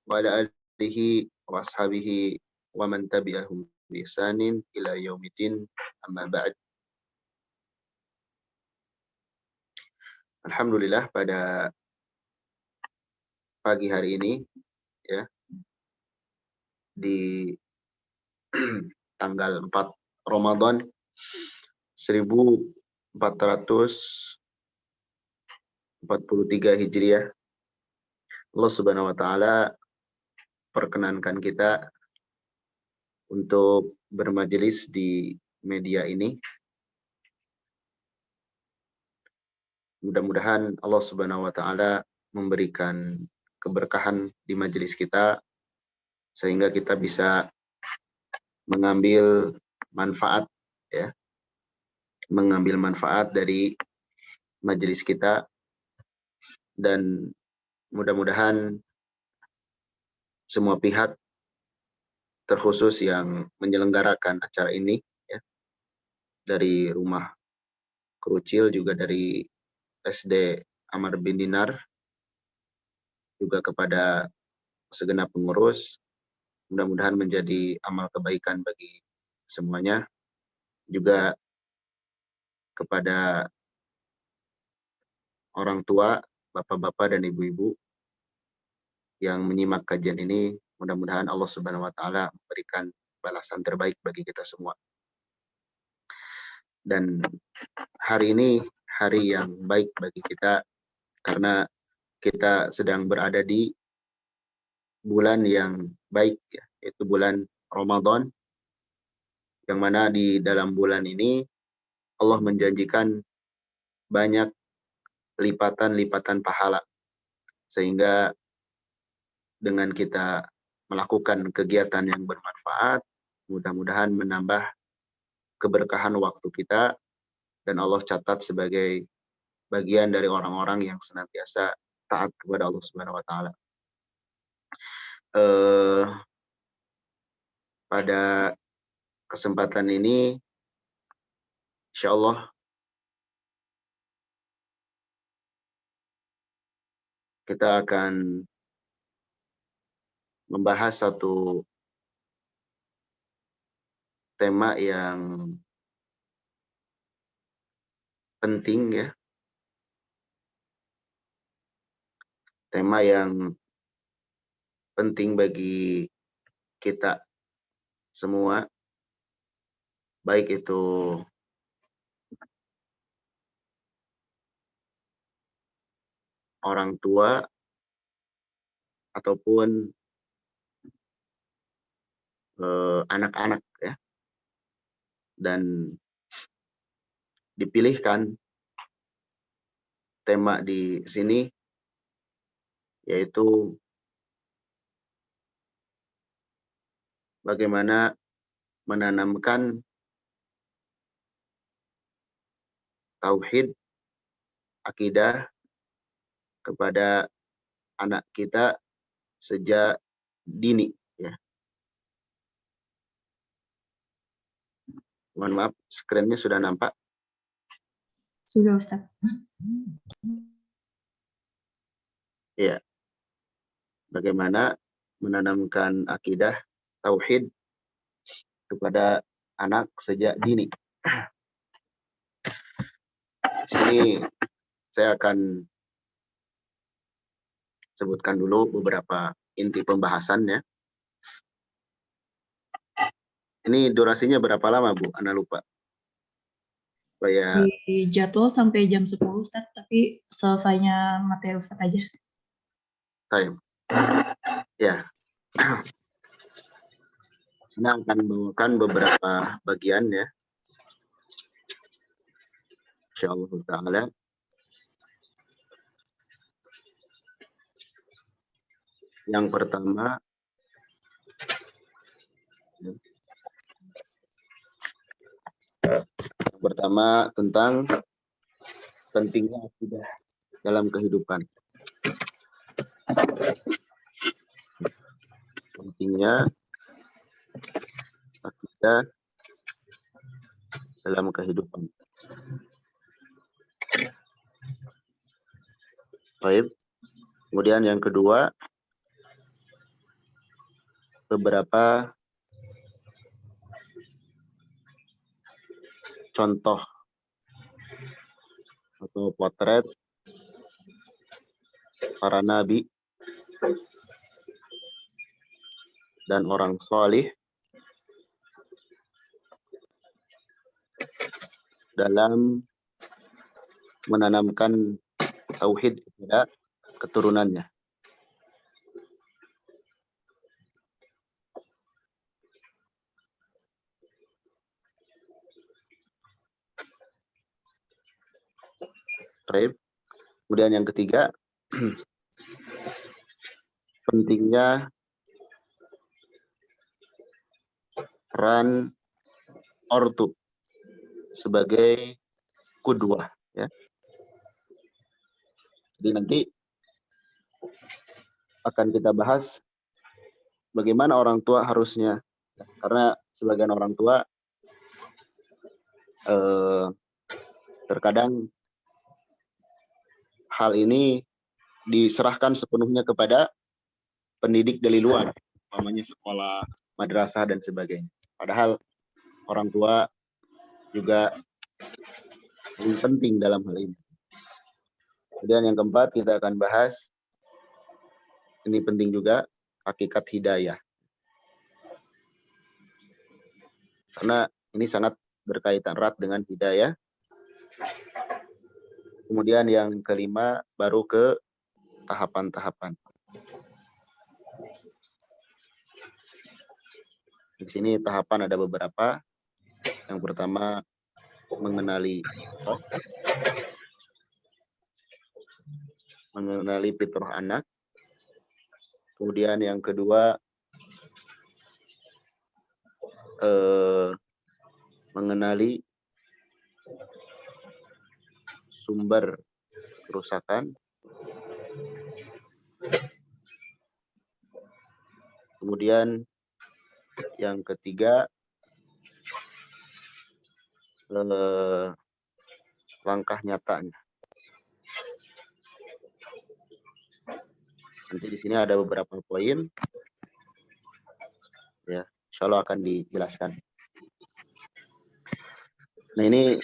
wa ala alihi wa ashabihi wa man tabi'ahum bi ihsanin ila yaumiddin, amma ba'd. Alhamdulillah, pada pagi hari ini ya, di tanggal 4 Ramadan 1443 Hijriah, Allah Subhanahu wa taala perkenankan kita untuk bermajelis di media ini. Mudah-mudahan Allah Subhanahu wa taala memberikan keberkahan di majelis kita sehingga kita bisa mengambil manfaat ya, mengambil manfaat dari majelis kita, dan mudah-mudahan semua pihak, terkhusus yang menyelenggarakan acara ini ya, dari Rumah Kerucil, juga dari SD Amar bin Dinar, juga kepada segenap pengurus, mudah-mudahan menjadi amal kebaikan bagi semuanya. Juga kepada orang tua, bapak-bapak dan ibu-ibu yang menyimak kajian ini, mudah-mudahan Allah Subhanahu wa taala memberikan balasan terbaik bagi kita semua. Dan hari ini hari yang baik bagi kita karena kita sedang berada di bulan yang baik ya, yaitu bulan Ramadan, yang mana di dalam bulan ini Allah menjanjikan banyak lipatan-lipatan pahala, sehingga dengan kita melakukan kegiatan yang bermanfaat, mudah-mudahan menambah keberkahan waktu kita, dan Allah catat sebagai bagian dari orang-orang yang senantiasa taat kepada Allah Subhanahu wa taala. Pada kesempatan ini insya Allah kita akan membahas satu tema yang penting ya, tema yang penting bagi kita semua, baik itu orang tua ataupun anak-anak ya. Dan dipilihkan tema di sini yaitu bagaimana menanamkan tauhid, akidah kepada anak kita sejak dini ya. Mohon maaf, skrinnya sudah nampak? Sudah, Ustaz. Ya. Bagaimana menanamkan akidah tauhid kepada anak sejak dini. Di sini saya akan sebutkan dulu beberapa inti pembahasannya. Ini durasinya berapa lama, Bu? Ana lupa. Supaya di jadwal sampai jam 10, Ustaz, tapi selesainya materi Ustaz aja. time. Ya. Ini akan membawakan beberapa bagian ya. Insyaallah taala. Yang pertama tentang pentingnya akidah dalam kehidupan. Pentingnya akidah dalam kehidupan. Baik. Kemudian yang kedua, beberapa contoh atau potret para nabi dan orang solih dalam menanamkan tauhid kepada keturunannya. Baik. Kemudian yang ketiga, pentingnya peran ortu sebagai kudwah, ya. Jadi nanti akan kita bahas bagaimana orang tua harusnya, karena sebagian orang tua terkadang hal ini diserahkan sepenuhnya kepada pendidik dari luar, umpamanya sekolah, madrasah dan sebagainya. Padahal orang tua juga paling penting dalam hal ini. Kemudian yang keempat kita akan bahas, ini penting juga, hakikat hidayah. Karena ini sangat berkaitan erat dengan hidayah. Kemudian yang kelima baru ke tahapan-tahapan. Di sini tahapan ada beberapa. Yang pertama mengenali fitrah anak. Kemudian yang kedua mengenali sumber kerusakan. Kemudian yang ketiga langkah nyatanya. Nanti di sini ada beberapa poin, ya, insya Allah akan dijelaskan. Nah ini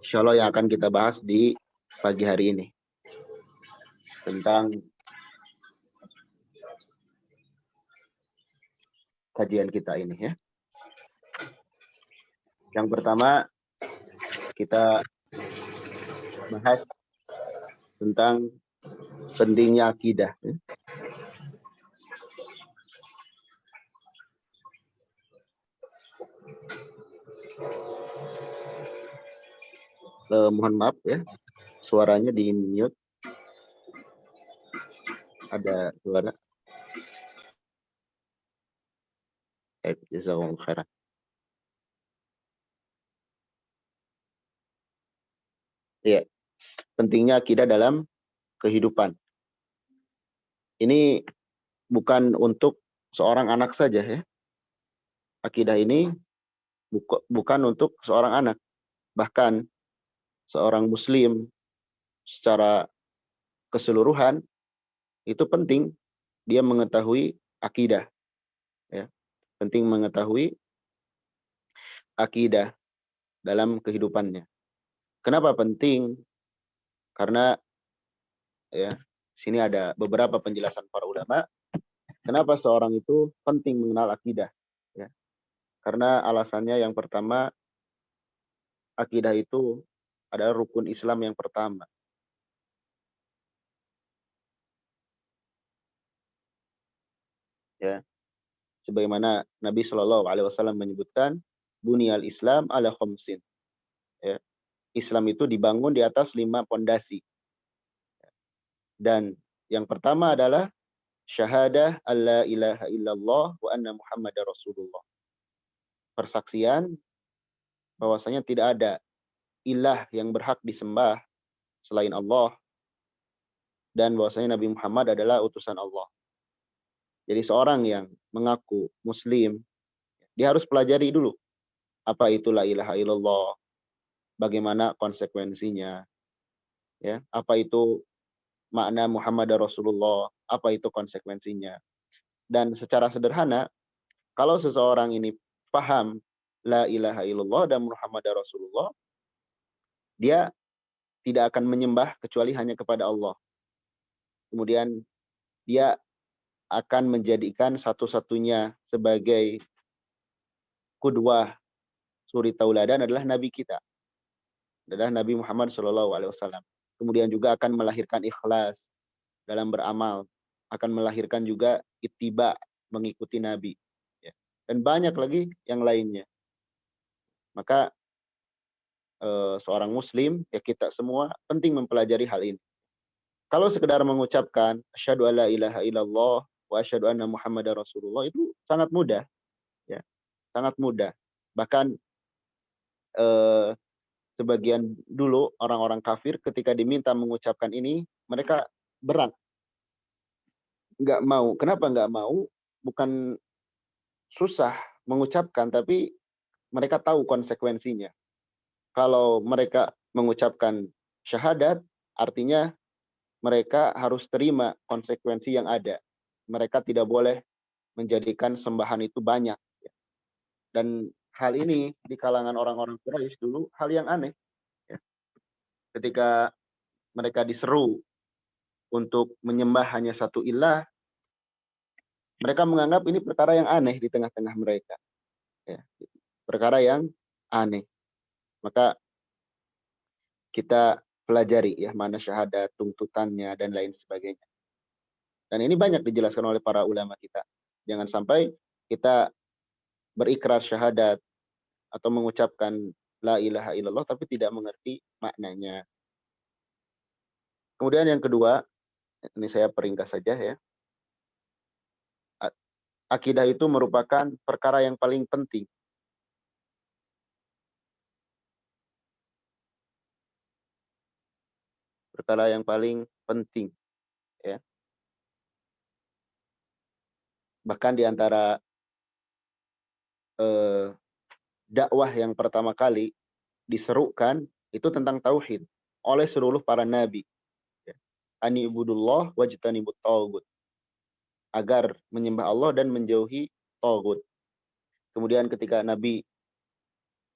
insya Allah yang akan kita bahas di pagi hari ini tentang kajian kita ini, ya. Yang pertama kita bahas tentang pentingnya akidah. Mohon maaf ya, suaranya di mute. Ada suara. Jazakumullah khairan. Iya, pentingnya akidah dalam kehidupan. Ini bukan untuk seorang anak saja, ya. Akidah ini bukan untuk seorang anak. Bahkan seorang muslim secara keseluruhan itu penting dia mengetahui akidah, ya. Penting mengetahui akidah dalam kehidupannya. Kenapa penting? Karena ya, sini ada beberapa penjelasan para ulama kenapa seorang itu penting mengenal akidah, ya. Karena alasannya yang pertama, akidah itu adalah rukun Islam yang pertama. Ya. Sebagaimana Nabi Shallallahu alaihi wasallam menyebutkan, bunyal Islam ala khamsin. Ya. Islam itu dibangun di atas 5 pondasi. Dan yang pertama adalah syahadah alla ilaha illallah wa anna muhammadar rasulullah. Persaksian bahwasanya tidak ada ilah yang berhak disembah selain Allah dan bahwasanya Nabi Muhammad adalah utusan Allah. Jadi seorang yang mengaku muslim, dia harus pelajari dulu apa itu la ilaha illallah, bagaimana konsekuensinya, ya. Apa itu makna Muhammad Rasulullah, apa itu konsekuensinya. Dan secara sederhana, kalau seseorang ini paham la ilaha illallah dan Muhammad Rasulullah, dia tidak akan menyembah kecuali hanya kepada Allah. Kemudian dia akan menjadikan satu-satunya sebagai qudwah, suri tauladan adalah Nabi kita, adalah Nabi Muhammad SAW. Kemudian juga akan melahirkan ikhlas dalam beramal, akan melahirkan juga ittiba, mengikuti Nabi. Ya. Dan banyak lagi yang lainnya. Maka seorang muslim, ya kita semua penting mempelajari hal ini. Kalau sekedar mengucapkan asyhadu alla ilaha illallah wa asyhadu anna muhammadar rasulullah itu sangat mudah, ya. Sangat mudah. Bahkan sebagian dulu orang-orang kafir ketika diminta mengucapkan ini, mereka berat. Nggak mau. Kenapa nggak mau? Bukan susah mengucapkan, tapi mereka tahu konsekuensinya. Kalau mereka mengucapkan syahadat, artinya mereka harus terima konsekuensi yang ada. Mereka tidak boleh menjadikan sembahan itu banyak. Dan hal ini di kalangan orang-orang Quraisy dulu hal yang aneh. Ya. Ketika mereka diseru untuk menyembah hanya satu ilah, mereka menganggap ini perkara yang aneh di tengah-tengah mereka. Ya. Perkara yang aneh. Maka kita pelajari ya mana syahadat, tuntutannya, dan lain sebagainya. Dan ini banyak dijelaskan oleh para ulama kita. Jangan sampai kita berikrar syahadat atau mengucapkan la ilaha illallah tapi tidak mengerti maknanya. Kemudian yang kedua, ini saya peringkas saja ya. Akidah itu merupakan perkara yang paling penting. Perkara yang paling penting, ya. Bahkan di antara dakwah yang pertama kali diserukan itu tentang tauhid oleh seluruh para nabi. Ya. Ani ibudullah wajtanibut tagut. Agar menyembah Allah dan menjauhi tagut. Kemudian ketika Nabi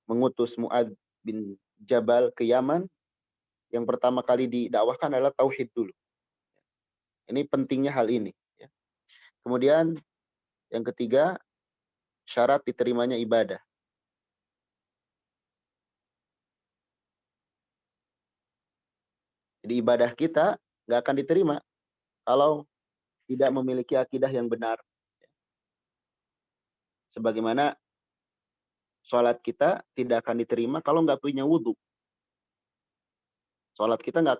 mengutus Mu'adz bin Jabal ke Yaman, yang pertama kali didakwahkan adalah tauhid dulu. Ini pentingnya hal ini. Ya. Kemudian yang ketiga, syarat diterimanya ibadah. Jadi ibadah kita nggak akan diterima kalau tidak memiliki akidah yang benar. Sebagaimana sholat kita tidak akan diterima kalau nggak punya wudhu. Sholat kita nggak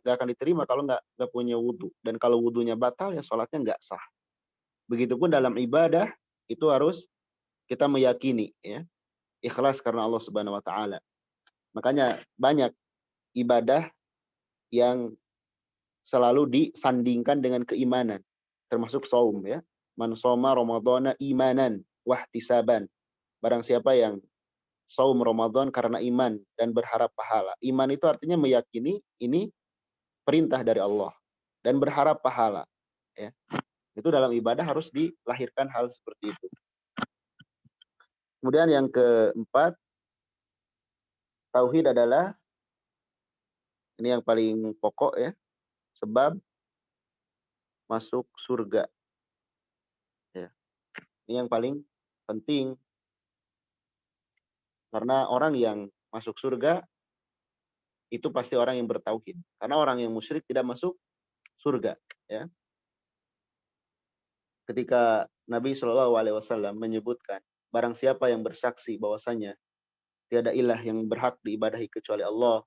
akan diterima kalau nggak punya wudhu. Dan kalau wudhunya batal ya sholatnya nggak sah. Begitupun dalam ibadah itu harus kita meyakini, ya, ikhlas karena Allah Subhanahu Wa Taala. Makanya banyak ibadah yang selalu disandingkan dengan keimanan, termasuk saum, ya. Man shoma ramadhana imanan wahtisaban. Barang siapa yang saum Ramadan karena iman dan berharap pahala. Iman itu artinya meyakini ini perintah dari Allah dan berharap pahala, ya. Itu dalam ibadah harus dilahirkan hal seperti itu. Kemudian yang keempat, tauhid adalah ini yang paling pokok, ya, sebab masuk surga. Ya. Ini yang paling penting karena orang yang masuk surga itu pasti orang yang bertauhid. Karena orang yang musyrik tidak masuk surga, ya. Ketika Nabi Shallallahu Alaihi Wasallam menyebutkan barang siapa yang bersaksi bahwasanya tiada ilah yang berhak diibadahi kecuali Allah,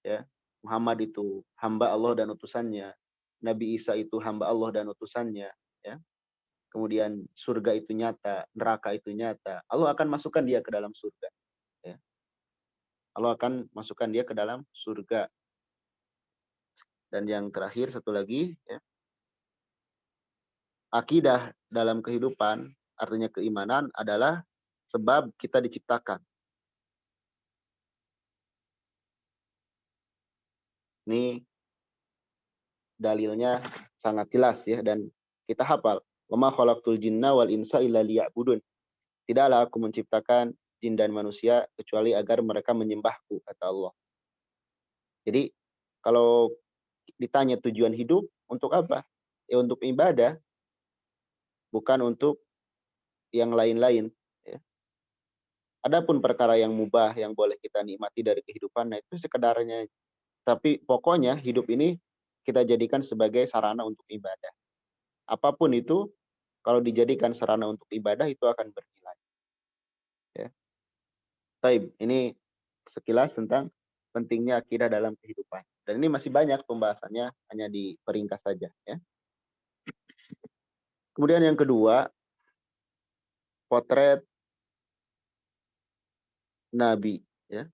ya, Muhammad itu hamba Allah dan utusannya, Nabi Isa itu hamba Allah dan utusannya, ya. Kemudian surga itu nyata, neraka itu nyata. Allah akan masukkan dia ke dalam surga, ya. Allah akan masukkan dia ke dalam surga. Dan yang terakhir satu lagi, ya, akidah dalam kehidupan artinya keimanan adalah sebab kita diciptakan. Ini dalilnya sangat jelas ya, dan kita hafal. Wa ma khalaqtul jinna wal insa illa liya'budun. Tidaklah aku menciptakan jin dan manusia kecuali agar mereka menyembahku, kata Allah. Jadi kalau ditanya tujuan hidup untuk apa? Ya untuk ibadah, bukan untuk yang lain-lain. Ya. Adapun perkara yang mubah yang boleh kita nikmati dari kehidupan, nah itu sekedarnya. Tapi pokoknya hidup ini kita jadikan sebagai sarana untuk ibadah. Apapun itu, kalau dijadikan sarana untuk ibadah itu akan bernilai. Ya. Baik, ini sekilas tentang pentingnya akidah dalam kehidupan. Dan ini masih banyak pembahasannya, hanya diperingkas saja. Ya. Kemudian yang kedua, potret Nabi, ya,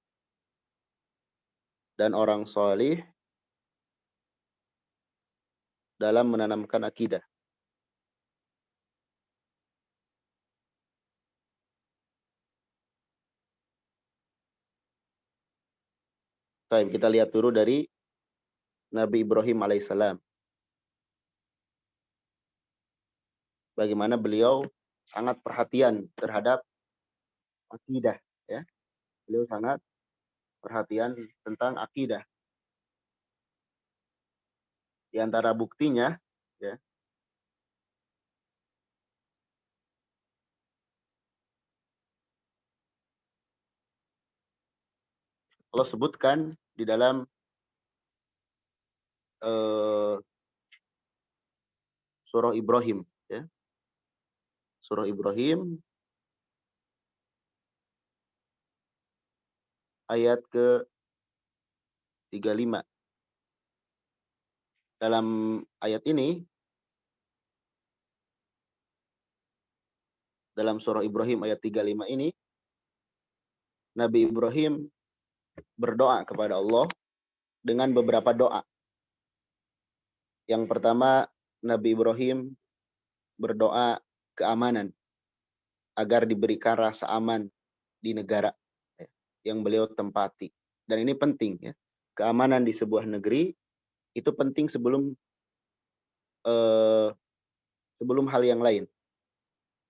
dan orang solih dalam menanamkan akidah. Baik, kita lihat dulu dari Nabi Ibrahim alaihissalam. Bagaimana beliau sangat perhatian terhadap akidah. Ya. Beliau sangat perhatian tentang akidah. Di antara buktinya, ya, Allah sebutkan di dalam surah Ibrahim, ya. Surah Ibrahim ayat ke-35. Dalam ayat ini, dalam surah Ibrahim ayat 35 ini, Nabi Ibrahim berdoa kepada Allah dengan beberapa doa. Yang pertama, Nabi Ibrahim berdoa keamanan, agar diberikan rasa aman di negara yang beliau tempati. Dan ini penting, ya. Keamanan di sebuah negeri itu penting sebelum hal yang lain.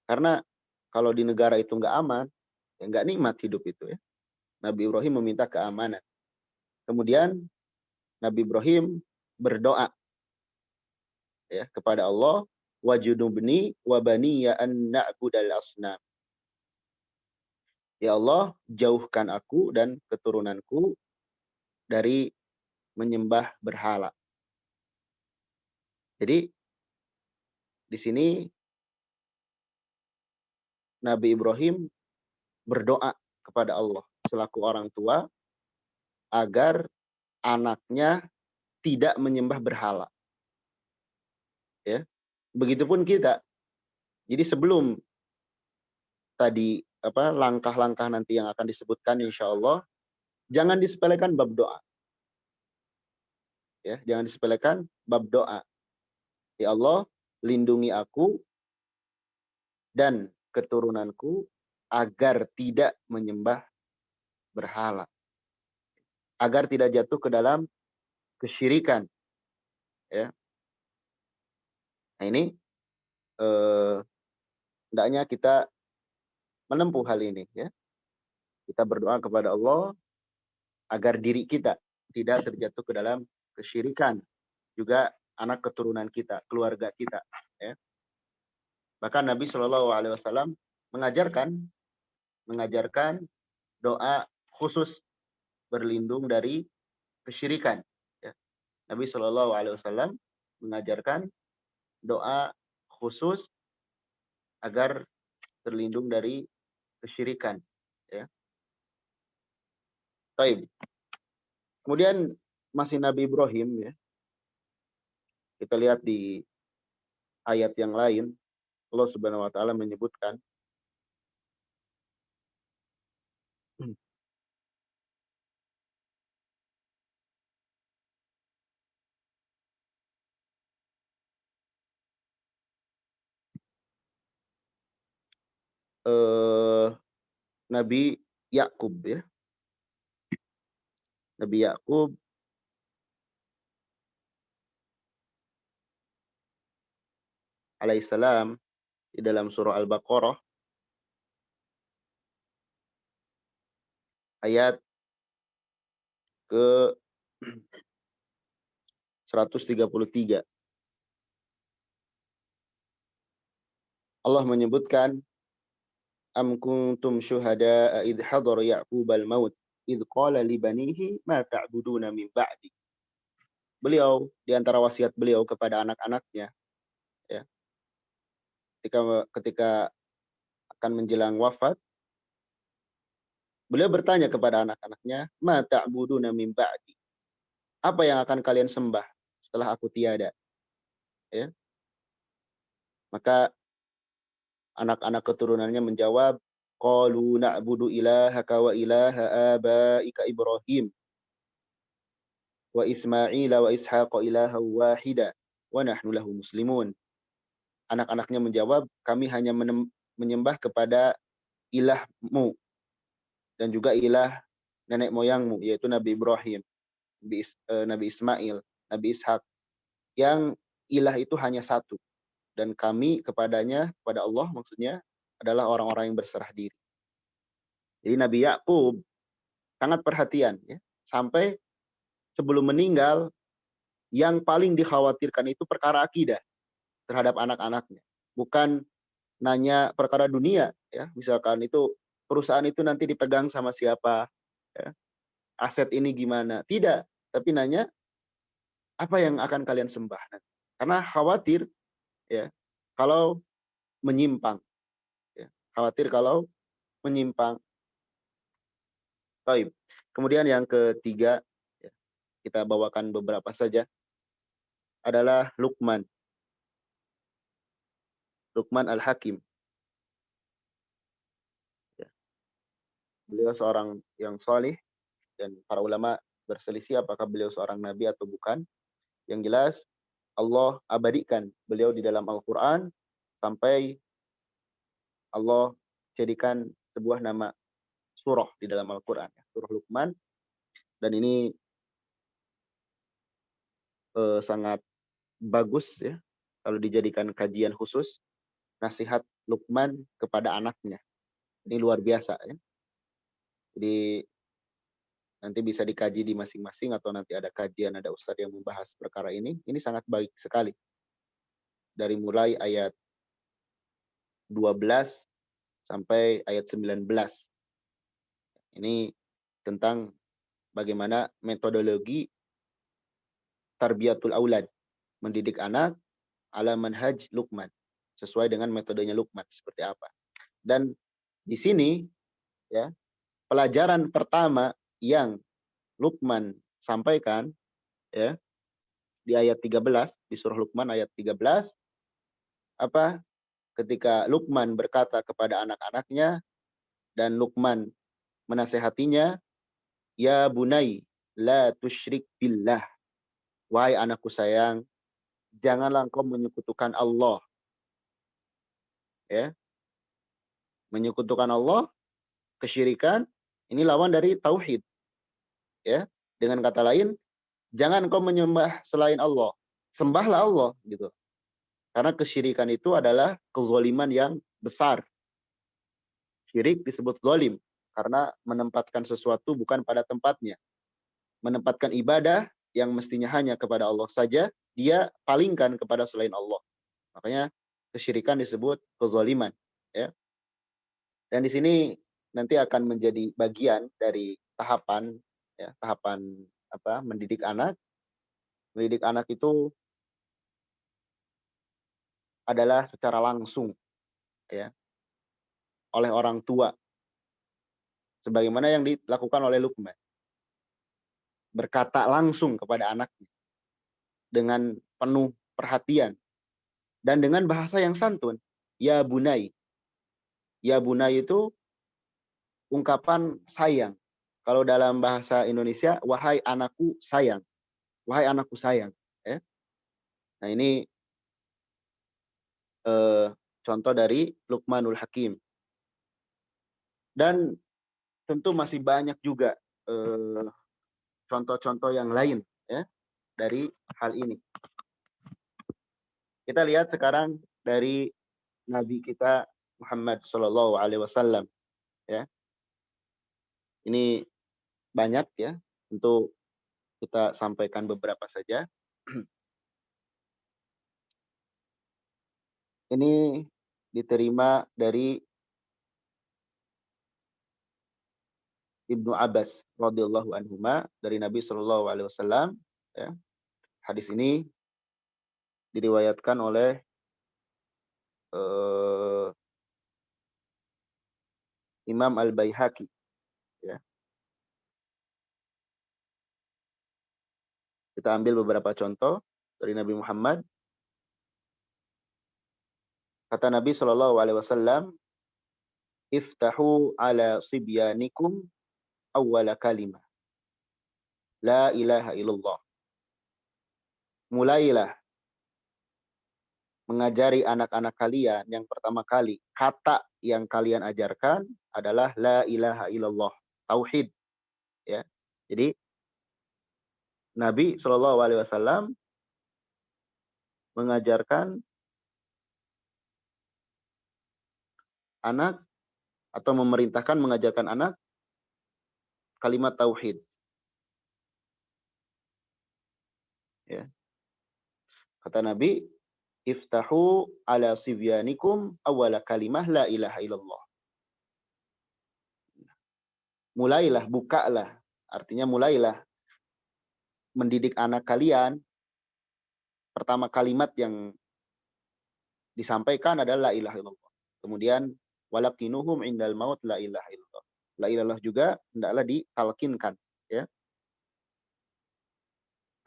Karena kalau di negara itu nggak aman, ya nggak nikmat hidup itu, ya. Nabi Ibrahim meminta keamanan. Kemudian Nabi Ibrahim berdoa, ya, kepada Allah, wajunubni wa baniya an na'budal asnam. Ya Allah, jauhkan aku dan keturunanku dari menyembah berhala. Jadi di sini Nabi Ibrahim berdoa kepada Allah selaku orang tua agar anaknya tidak menyembah berhala. Ya. Begitupun kita. Jadi sebelum tadi langkah-langkah nanti yang akan disebutkan insya Allah, jangan disepelekan bab doa. Ya, jangan disepelekan bab doa. Ya Allah, lindungi aku dan keturunanku agar tidak menyembah berhala. Agar tidak jatuh ke dalam kesyirikan. Ya. Nah ini hendaknya kita menempuh hal ini, ya. Kita berdoa kepada Allah agar diri kita tidak terjatuh ke dalam kesyirikan, juga anak keturunan kita, keluarga kita, ya. Bahkan Nabi Shallallahu Alaihi Wasallam mengajarkan doa khusus berlindung dari kesyirikan. Ya. Nabi Shallallahu Alaihi Wasallam mengajarkan doa khusus agar terlindung dari kesyirikan. Ya. Baik. Kemudian masih Nabi Ibrahim, ya. Kita lihat di ayat yang lain, Allah Subhanahu wa taala menyebutkan Nabi Yakub, ya. Nabi Yakub alaihissalam di dalam surah Al-Baqarah ayat ke 133. Allah menyebutkan, am kuntum syuhada'a idh hadara ya'qubal maut idh qala li banihi ma ta'buduna min ba'di. Beliau di antara wasiat beliau kepada anak-anaknya, ya, ketika akan menjelang wafat, beliau bertanya kepada anak-anaknya, ma ta'buduna min ba'di. Apa yang akan kalian sembah setelah aku tiada? Ya. Maka anak-anak keturunannya menjawab, qalu na'budu ilahaka wa ilaha abaika Ibrahim wa Ismail wa Ishaq ilaha wahida wa nahnu lahu muslimun. Anak-anaknya menjawab, kami hanya menyembah kepada ilahmu dan juga ilah nenek moyangmu, yaitu Nabi Ibrahim, Nabi Ismail, Nabi Ishak, yang ilah itu hanya satu. Dan kami kepadanya, kepada Allah maksudnya, adalah orang-orang yang berserah diri. Jadi Nabi Yakub sangat perhatian, ya, sampai sebelum meninggal, yang paling dikhawatirkan itu perkara akidah terhadap anak-anaknya. Bukan nanya perkara dunia, ya, misalkan itu perusahaan itu nanti dipegang sama siapa, ya, aset ini gimana. Tidak, tapi nanya apa yang akan kalian sembah nanti. Karena khawatir, ya, kalau menyimpang, ya, khawatir kalau menyimpang. Baik. Kemudian yang ketiga, ya, kita bawakan beberapa saja, adalah Luqman. Luqman Al-Hakim. Ya. Beliau seorang yang salih, dan para ulama berselisih apakah beliau seorang nabi atau bukan. Yang jelas, Allah abadikan beliau di dalam Al-Quran sampai Allah jadikan sebuah nama surah di dalam Al-Quran, ya, surah Luqman. Dan ini sangat bagus, ya, kalau dijadikan kajian khusus, nasihat Luqman kepada anaknya. Ini luar biasa, ya. Jadi nanti bisa dikaji di masing-masing atau nanti ada kajian, ada ustadz yang membahas perkara ini. Ini sangat baik sekali. Dari mulai ayat 12 sampai ayat 19. Ini tentang bagaimana metodologi tarbiyatul aulad, mendidik anak ala manhaj Luqman, sesuai dengan metodenya Luqman seperti apa. Dan di sini, ya, pelajaran pertama yang Luqman sampaikan, ya, di ayat 13, di surah Luqman ayat 13, apa? Ketika Luqman berkata kepada anak-anaknya dan Luqman menasehatinya, ya bunai la tusyrik billah. Wahai anakku sayang, janganlah engkau menyekutukan Allah. Ya. Menyekutukan Allah, kesyirikan, ini lawan dari tauhid. Ya. Dengan kata lain, jangan engkau menyembah selain Allah. Sembahlah Allah, gitu. Karena kesyirikan itu adalah kezaliman yang besar. Syirik disebut zalim karena menempatkan sesuatu bukan pada tempatnya. Menempatkan ibadah yang mestinya hanya kepada Allah saja, dia palingkan kepada selain Allah. Makanya kesyirikan disebut kezaliman, ya. Dan di sini nanti akan menjadi bagian dari tahapan, ya, tahapan apa? Mendidik anak. Mendidik anak itu adalah secara langsung, ya, oleh orang tua, sebagaimana yang dilakukan oleh Luqman. Berkata langsung kepada anaknya dengan penuh perhatian dan dengan bahasa yang santun. Ya bunai. Ya bunai itu ungkapan sayang. Kalau dalam bahasa Indonesia, wahai anakku sayang. Wahai anakku sayang. Ya. Nah ini contoh dari Luqmanul Hakim. Dan tentu masih banyak juga contoh-contoh yang lain, ya, dari hal ini. Kita lihat sekarang dari Nabi kita Muhammad Shallallahu Alaihi Wasallam. Ya, ini banyak ya. Untuk kita sampaikan beberapa saja. Ini diterima dari Ibnu Abbas radhiyallahu anhuma dari Nabi Shallallahu Alaihi Wasallam. Ya. Hadis ini diriwayatkan oleh Imam Al-Baihaqi. Ya. Kita ambil beberapa contoh dari Nabi Muhammad. Kata Nabi Shallallahu Alaihi Wasallam, "Iftahu ala sibyanikum awwala kalimah, la ilaha illallah." Mulailah mengajari anak-anak kalian yang pertama kali kata yang kalian ajarkan adalah la ilaha illallah, tauhid. Ya, jadi Nabi Shallallahu Alaihi Wasallam mengajarkan anak atau memerintahkan mengajarkan anak kalimat tauhid. Ya. Kata Nabi, "Iftahu ala sibyanikum awwala kalimah la ilaha illallah." Mulailah, bukalah. Artinya mulailah mendidik anak kalian. Pertama kalimat yang disampaikan adalah la ilaha illallah. Kemudian walakinuhum indal maut la ilaha illallah. La ilaha illallah juga hendaklah ditalkinkan, ya.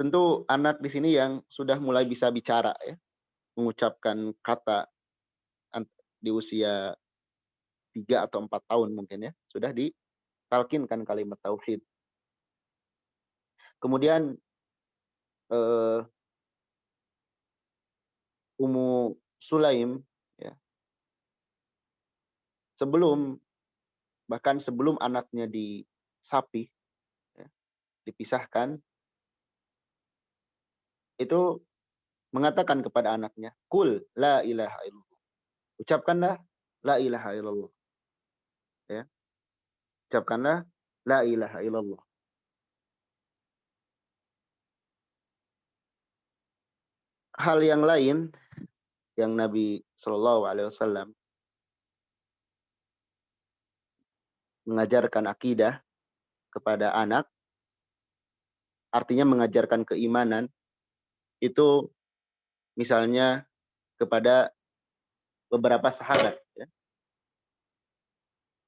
Tentu anak di sini yang sudah mulai bisa bicara, ya, mengucapkan kata di usia 3 atau 4 tahun mungkin, ya, sudah ditalkinkan kalimat tauhid. Kemudian Ummu Sulaim, ya, bahkan sebelum anaknya disapi, ya, dipisahkan, itu mengatakan kepada anaknya, "Qul la ilaha illallah." Ucapkanlah la ilaha illallah. Ya. Ucapkanlah la ilaha illallah. Hal yang lain yang Nabi Shallallahu Alaihi Wasallam mengajarkan akidah kepada anak, artinya mengajarkan keimanan, itu misalnya kepada beberapa sahabat, ya.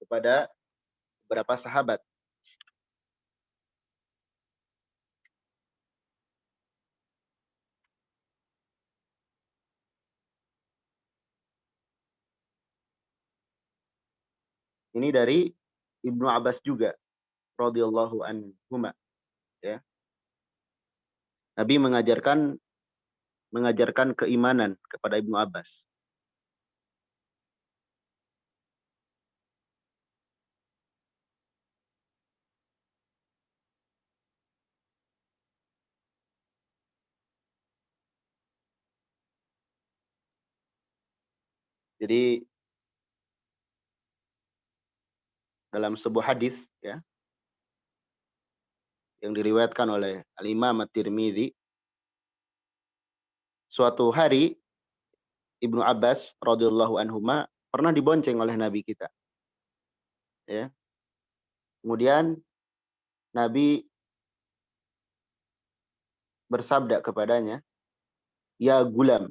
Kepada beberapa sahabat. Ini dari Ibnu Abbas juga radhiyallahu anhuma, ya. Nabi mengajarkan keimanan kepada Ibnu Abbas. Jadi dalam sebuah hadis, ya, yang diriwayatkan oleh Al-Imam At-Tirmidzi, suatu hari Ibnu Abbas radhiyallahu anhuma pernah dibonceng oleh Nabi kita. Ya. Kemudian Nabi bersabda kepadanya, "Ya gulam,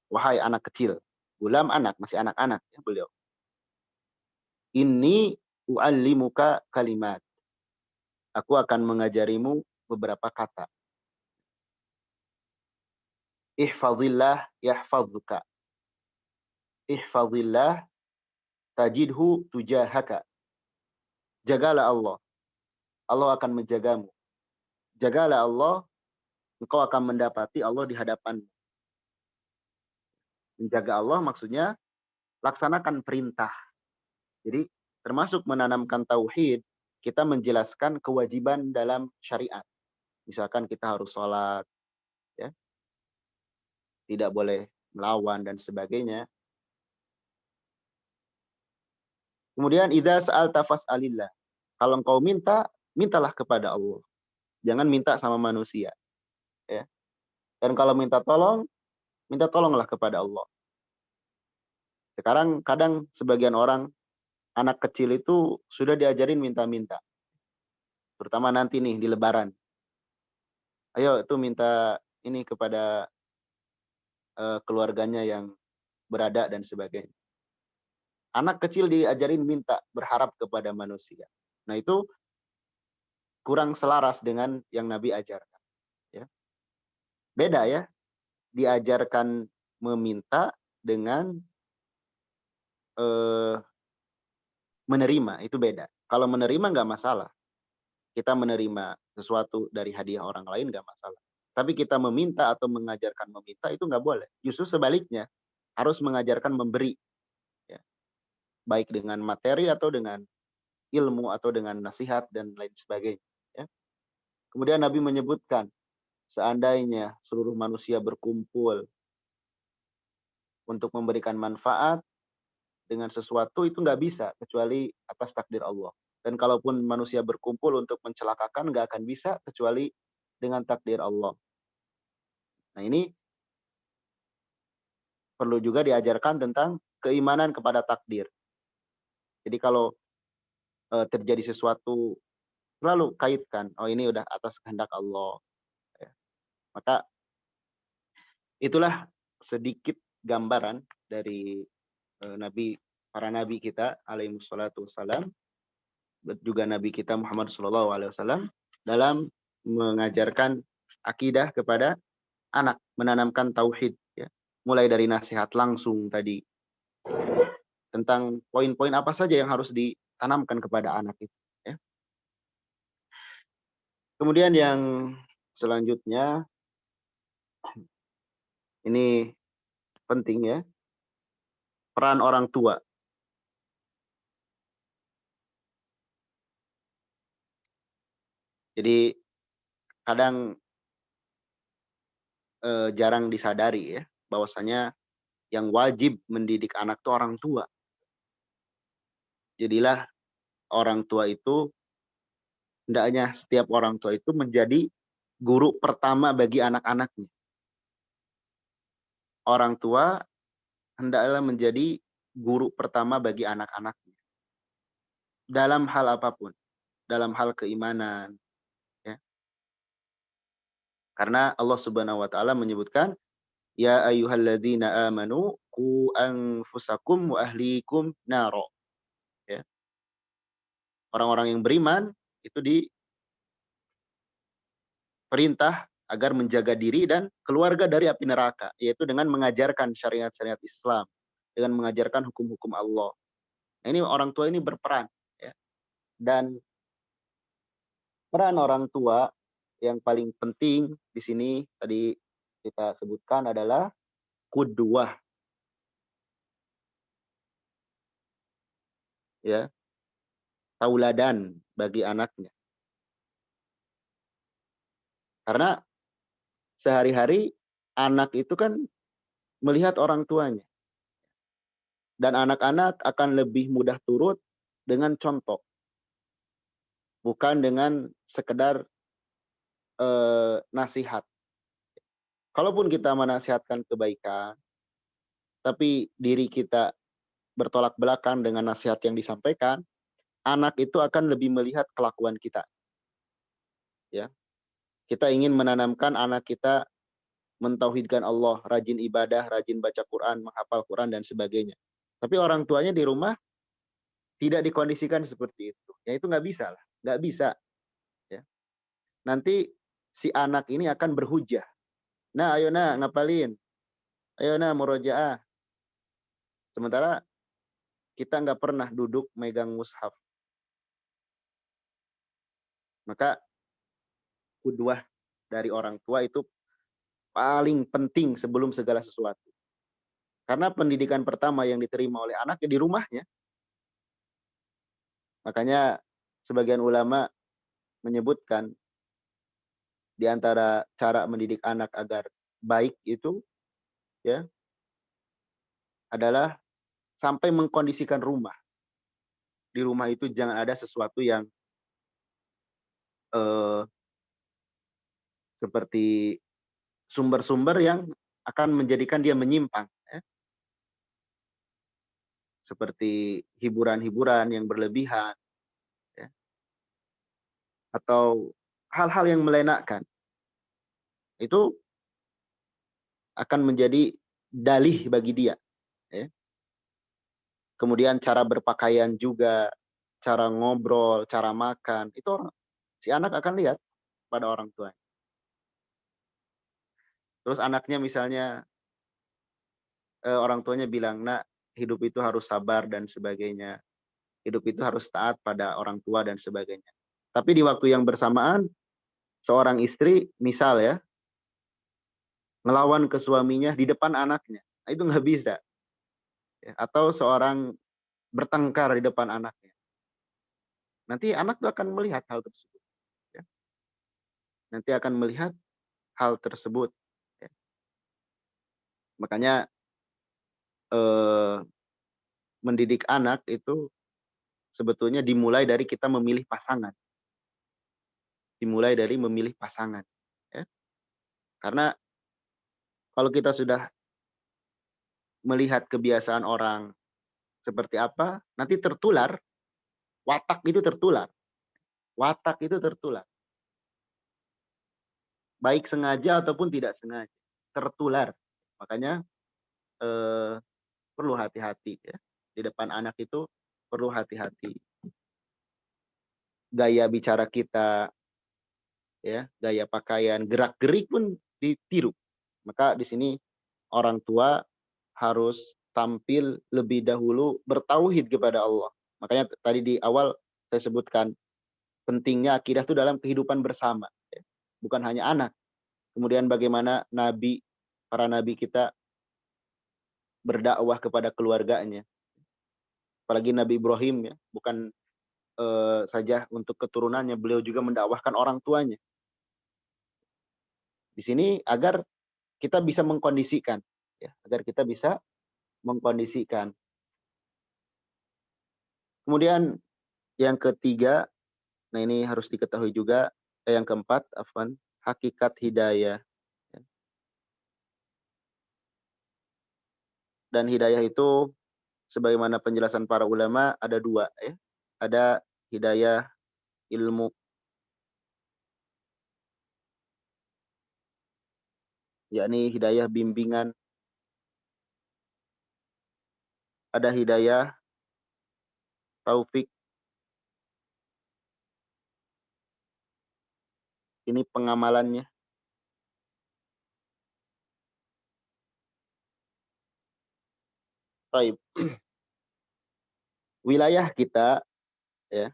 wahai anak kecil." Gulam anak, masih anak-anak, ya, beliau. "Inni u'allimuka kalimat." Aku akan mengajarimu beberapa kata. Ihfazillah yahfazuka. Ihfazillah tajidhu tujahaka. Jagalah Allah, Allah akan menjagamu. Jagalah Allah, engkau akan mendapati Allah di hadapanmu. Menjaga Allah maksudnya laksanakan perintah. Jadi termasuk menanamkan tauhid, kita menjelaskan kewajiban dalam syariat. Misalkan kita harus sholat, ya, tidak boleh melawan dan sebagainya. Kemudian idza sa'alta fas'alillah. Kalau engkau minta, mintalah kepada Allah. Jangan minta sama manusia, ya. Dan kalau minta tolonglah kepada Allah. Sekarang kadang sebagian orang, anak kecil itu sudah diajarin minta-minta. Terutama nanti nih di Lebaran. Ayo itu minta ini kepada keluarganya yang berada dan sebagainya. Anak kecil diajarin minta, berharap kepada manusia. Nah itu kurang selaras dengan yang Nabi ajarkan. Ya. Beda ya, diajarkan meminta dengan menerima, itu beda. Kalau menerima nggak masalah. Kita menerima sesuatu dari hadiah orang lain nggak masalah. Tapi kita meminta atau mengajarkan meminta itu nggak boleh. Justru sebaliknya, harus mengajarkan memberi. Ya. Baik dengan materi atau dengan ilmu atau dengan nasihat dan lain sebagainya. Ya. Kemudian Nabi menyebutkan, seandainya seluruh manusia berkumpul untuk memberikan manfaat dengan sesuatu itu nggak bisa kecuali atas takdir Allah. Dan kalaupun manusia berkumpul untuk mencelakakan nggak akan bisa kecuali dengan takdir Allah. Nah ini perlu juga diajarkan tentang keimanan kepada takdir. Jadi kalau terjadi sesuatu selalu kaitkan, oh ini udah atas kehendak Allah. Ya. Maka itulah sedikit gambaran dari para nabi kita alaihi wassalatu wassalam, juga nabi kita Muhammad sallallahu alaihi wasallam dalam mengajarkan akidah kepada anak, menanamkan tauhid ya. Mulai dari nasihat langsung tadi tentang poin-poin apa saja yang harus ditanamkan kepada anak itu ya. Kemudian yang selanjutnya ini penting ya, peran orang tua. Jadi kadang jarang disadari ya bahwasanya yang wajib mendidik anak itu orang tua. Jadilah orang tua itu, hendaknya setiap orang tua itu menjadi guru pertama bagi anak-anaknya. Orang tua hendaklah menjadi guru pertama bagi anak-anaknya. Dalam hal apapun. Dalam hal keimanan. Ya. Karena Allah Subhanahu wa taala menyebutkan, ya ayyuhalladzina amanu qu anfusakum wa ahlikum naro. Ya. Orang-orang yang beriman itu diperintah agar menjaga diri dan keluarga dari api neraka, yaitu dengan mengajarkan syariat-syariat Islam, dengan mengajarkan hukum-hukum Allah. Nah, ini orang tua ini berperan ya. Dan peran orang tua yang paling penting di sini tadi kita sebutkan adalah qudwah ya, tauladan bagi anaknya. Karena sehari-hari anak itu kan melihat orang tuanya. Dan anak-anak akan lebih mudah turut dengan contoh. Bukan dengan sekedar nasihat. Kalaupun kita menasihatkan kebaikan, tapi diri kita bertolak belakang dengan nasihat yang disampaikan, anak itu akan lebih melihat kelakuan kita. Ya. Kita ingin menanamkan anak kita mentauhidkan Allah, rajin ibadah, rajin baca Quran, menghafal Quran dan sebagainya. Tapi orang tuanya di rumah tidak dikondisikan seperti itu. Ya itu nggak bisa lah, nggak bisa. Ya. Nanti si anak ini akan berhujah. Nah, ayo nah ngapalin, ayo nah murojaah. Sementara kita nggak pernah duduk megang mushaf. Maka qudwah dari orang tua itu paling penting sebelum segala sesuatu. Karena pendidikan pertama yang diterima oleh anaknya di rumahnya. Makanya sebagian ulama menyebutkan di antara cara mendidik anak agar baik itu ya, adalah sampai mengkondisikan rumah. Di rumah itu jangan ada sesuatu yang eh, seperti sumber-sumber yang akan menjadikan dia menyimpang, ya. Seperti hiburan-hiburan yang berlebihan, ya, atau hal-hal yang melenakkan. Itu akan menjadi dalih bagi dia. Ya. Kemudian cara berpakaian juga, cara ngobrol, cara makan, itu si anak akan lihat pada orang tua. Terus anaknya misalnya orang tuanya bilang, "Nak, hidup itu harus sabar dan sebagainya. Hidup itu harus taat pada orang tua dan sebagainya." Tapi di waktu yang bersamaan, seorang istri misal ya, ngelawan ke suaminya di depan anaknya. Nah, itu nggak bisa. Ya. Atau seorang bertengkar di depan anaknya. Nanti anak tuh akan melihat hal tersebut. Ya. Nanti akan melihat hal tersebut. Ya. Makanya eh, mendidik anak itu sebetulnya dimulai dari kita memilih pasangan. Dimulai dari memilih pasangan. Ya. Karena kalau kita sudah melihat kebiasaan orang seperti apa, nanti tertular, watak itu tertular. Watak itu tertular. Baik sengaja ataupun tidak sengaja. Tertular. Makanya eh, perlu hati-hati ya. Di depan anak itu perlu hati-hati. Gaya bicara kita, ya, gaya pakaian, gerak-gerik pun ditiru. Maka di sini orang tua harus tampil lebih dahulu bertauhid kepada Allah. Makanya tadi di awal saya sebutkan pentingnya akidah itu dalam kehidupan bersama. Ya. Bukan hanya anak. Kemudian bagaimana para nabi kita berdakwah kepada keluarganya. Apalagi Nabi Ibrahim ya, bukan saja untuk keturunannya, beliau juga mendakwahkan orang tuanya. Di sini agar kita bisa mengkondisikan, ya, agar kita bisa mengkondisikan. Kemudian yang ketiga, nah ini harus diketahui juga, yang keempat, afwan, hakikat hidayah. Dan hidayah itu, sebagaimana penjelasan para ulama, ada dua. Ya. Ada hidayah ilmu, yakni hidayah bimbingan. Ada hidayah taufik, ini pengamalannya. Baik. Wilayah kita, ya,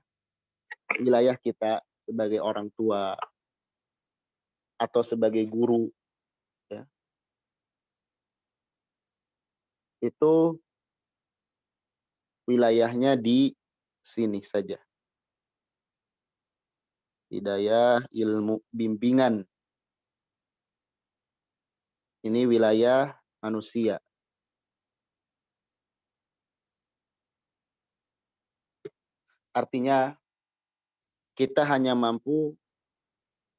wilayah kita sebagai orang tua atau sebagai guru, ya, itu wilayahnya di sini saja. Hidayah ilmu bimbingan. Ini wilayah manusia. Artinya kita hanya mampu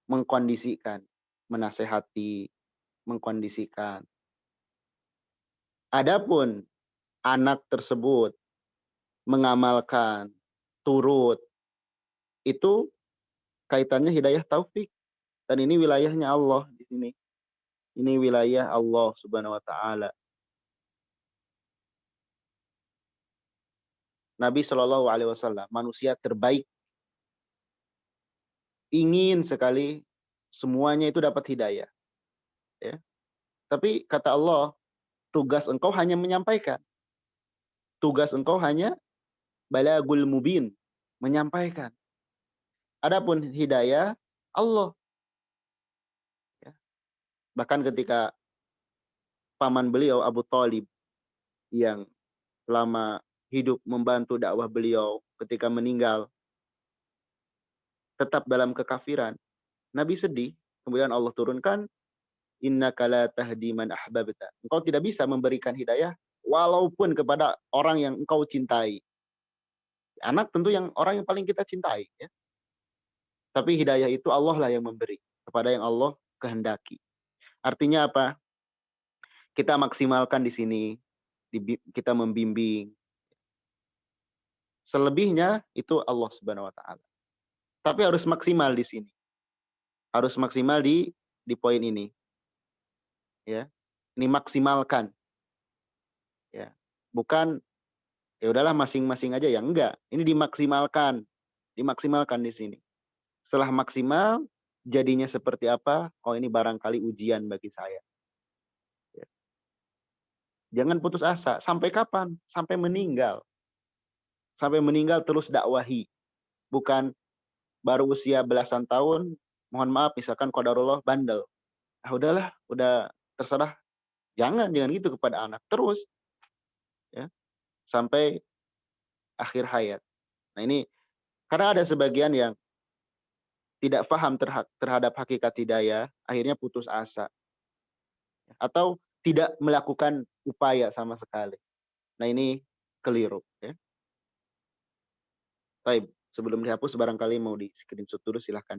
mengkondisikan, menasehati, mengkondisikan. Adapun anak tersebut mengamalkan, turut, itu kaitannya hidayah taufik. Dan ini wilayahnya Allah di sini. Ini wilayah Allah Subhanahu wa taala. Nabi Shallallahu alaihi wasallam, manusia terbaik, ingin sekali semuanya itu dapat hidayah, ya. Tapi kata Allah, tugas engkau hanya menyampaikan. Tugas engkau hanya balagul mubin, menyampaikan. Adapun hidayah Allah. Ya. Bahkan ketika paman beliau Abu Thalib yang selama hidup membantu dakwah beliau, ketika meninggal tetap dalam kekafiran, Nabi sedih. Kemudian Allah turunkan, innaka la tahdi man ahbabta. Engkau tidak bisa memberikan hidayah walaupun kepada orang yang engkau cintai. Anak tentu orang yang paling kita cintai, ya. Tapi hidayah itu Allah lah yang memberi kepada yang Allah kehendaki. Artinya apa? Kita maksimalkan di sini, kita membimbing. Selebihnya itu Allah Subhanahu wa taala. Tapi harus maksimal di sini. Harus maksimal di poin ini. Ya. Ini maksimalkan. Ya. Bukan ya udahlah masing-masing aja, ya enggak. Ini dimaksimalkan. Dimaksimalkan di sini. Setelah maksimal jadinya seperti apa? Oh, ini barangkali ujian bagi saya. Ya. Jangan putus asa. Sampai kapan? Sampai meninggal. Sampai meninggal terus dakwahi. Bukan baru usia belasan tahun, mohon maaf misalkan qadarullah bandel. Ah udahlah, udah terserah. Jangan gitu kepada anak. Terus ya sampai akhir hayat. Nah, ini karena ada sebagian yang tidak paham terhadap hakikat hidayah, akhirnya putus asa atau tidak melakukan upaya sama sekali. Nah, ini keliru, ya. Baik, sebelum dihapus barangkali mau di screenshot dulu, silahkan.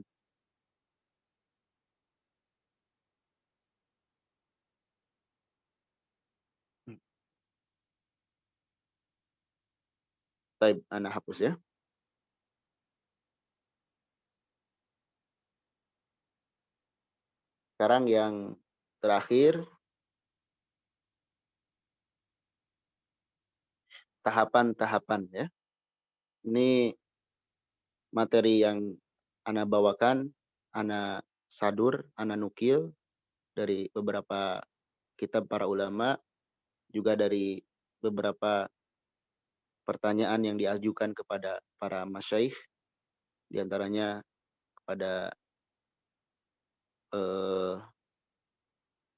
Baik, Anda hapus ya. Sekarang yang terakhir, tahapan-tahapan ya. Ini materi yang Ana bawakan, Ana sadur, Ana nukil dari beberapa kitab para ulama, juga dari beberapa pertanyaan yang diajukan kepada para masyaikh, diantaranya kepada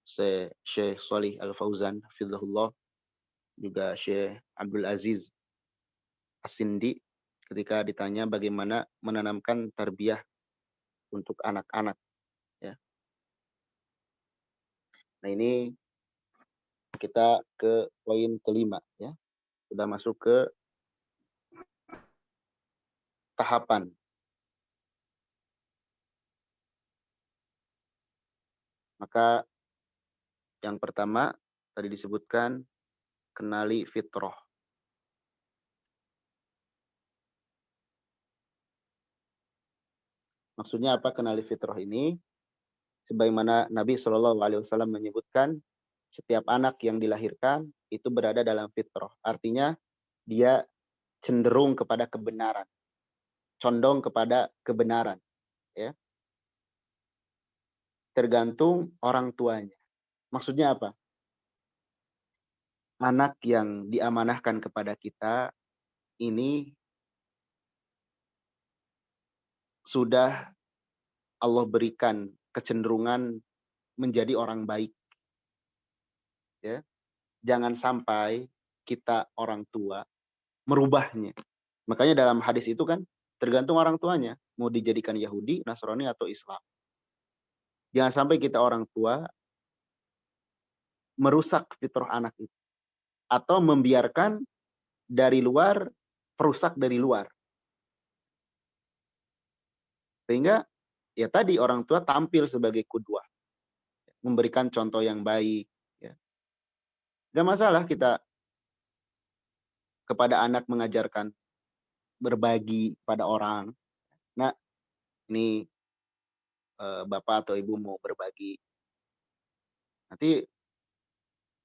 Syekh Shalih Al-Fauzan, hafizahullah, juga Syekh Abdul Aziz As-Sindi, ketika ditanya bagaimana menanamkan tarbiyah untuk anak-anak. Ya. Nah, ini kita ke poin kelima, ya. Sudah masuk ke tahapan. Maka yang pertama tadi disebutkan kenali fitrah. Maksudnya apa kenali fitrah ini? Sebagaimana Nabi Shallallahu Alaihi Wasallam menyebutkan, setiap anak yang dilahirkan itu berada dalam fitrah. Artinya dia cenderung kepada kebenaran, condong kepada kebenaran, ya. Tergantung orang tuanya. Maksudnya apa? Anak yang diamanahkan kepada kita ini sudah Allah berikan kecenderungan menjadi orang baik, ya. Jangan sampai kita orang tua merubahnya. Makanya dalam hadis itu kan tergantung orang tuanya, mau dijadikan Yahudi, Nasrani atau Islam. Jangan sampai kita orang tua merusak fitrah anak itu atau membiarkan dari luar, perusak dari luar. Sehingga ya tadi orang tua tampil sebagai kudwah, memberikan contoh yang baik, ya. Gak masalah kita kepada anak mengajarkan berbagi pada orang. Nah, ini bapak atau ibu mau berbagi. Nanti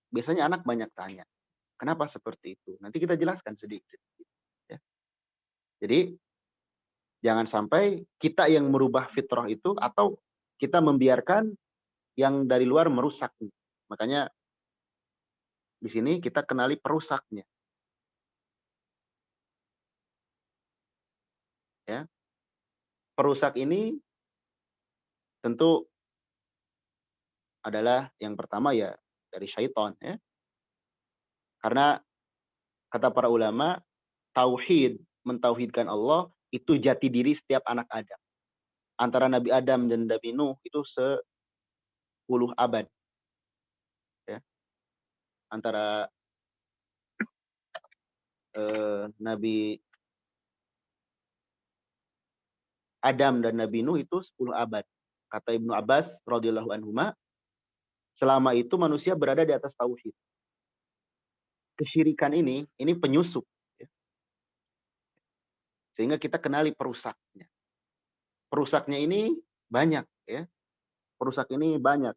biasanya anak banyak tanya, kenapa seperti itu? Nanti kita jelaskan sedikit. Ya. Jadi jangan sampai kita yang merubah fitrah itu atau kita membiarkan yang dari luar merusak. Makanya di sini kita kenali perusaknya. Ya. Perusak ini tentu adalah yang pertama ya dari syaitan, ya. Karena kata para ulama, tauhid, mentauhidkan Allah itu jati diri setiap anak Adam. Antara Nabi Adam dan Nabi Nuh itu 10 abad. Ya. Antara Nabi Adam dan Nabi Nuh itu 10 abad. Kata Ibnu Abbas radhiyallahu anhuma, selama itu manusia berada di atas tauhid. Kesyirikan ini penyusup, ya. Sehingga kita kenali perusaknya. Perusaknya ini banyak, ya. Perusak ini banyak.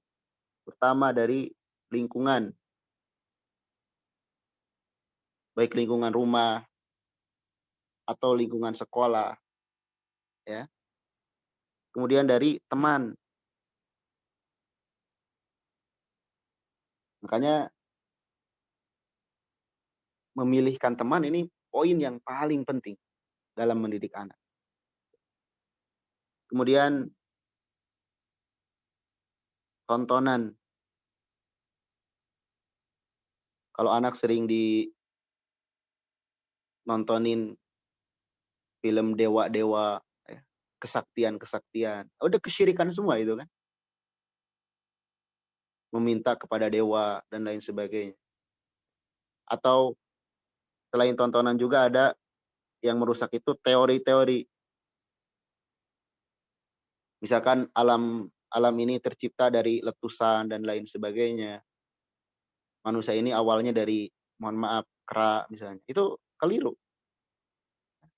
Pertama dari lingkungan. Baik lingkungan rumah atau lingkungan sekolah, ya. Kemudian dari teman. Makanya memilihkan teman ini poin yang paling penting dalam mendidik anak. Kemudian tontonan. Kalau anak sering nontonin film dewa-dewa, ya, kesaktian-kesaktian, udah kesyirikan semua itu kan. Meminta kepada dewa dan lain sebagainya. Atau selain tontonan juga ada yang merusak itu teori-teori. Misalkan alam ini tercipta dari letusan dan lain sebagainya. Manusia ini awalnya dari, mohon maaf, kera misalnya. Itu keliru.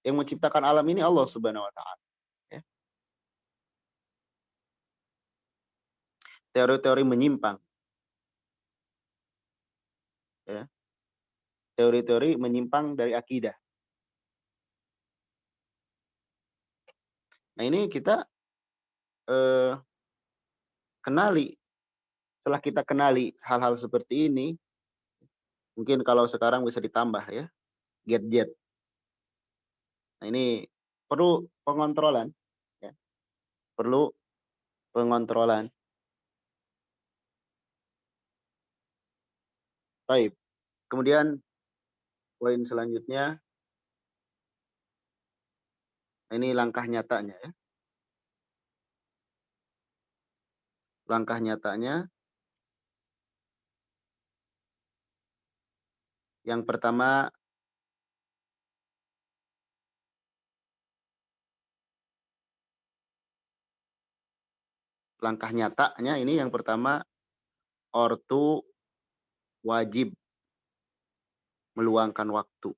Yang menciptakan alam ini Allah Subhanahu wa taala, ya. Teori-teori menyimpang, ya. Teori-teori menyimpang dari akidah. Nah, ini kita kenali. Setelah kita kenali hal-hal seperti ini, mungkin kalau sekarang bisa ditambah, ya, gadget. Nah, ini perlu pengontrolan, ya. Perlu pengontrolan. Baik. Kemudian poin selanjutnya, ini langkah nyatanya, ya. Langkah nyatanya, yang pertama, langkah nyatanya ini yang pertama, ortu wajib meluangkan waktu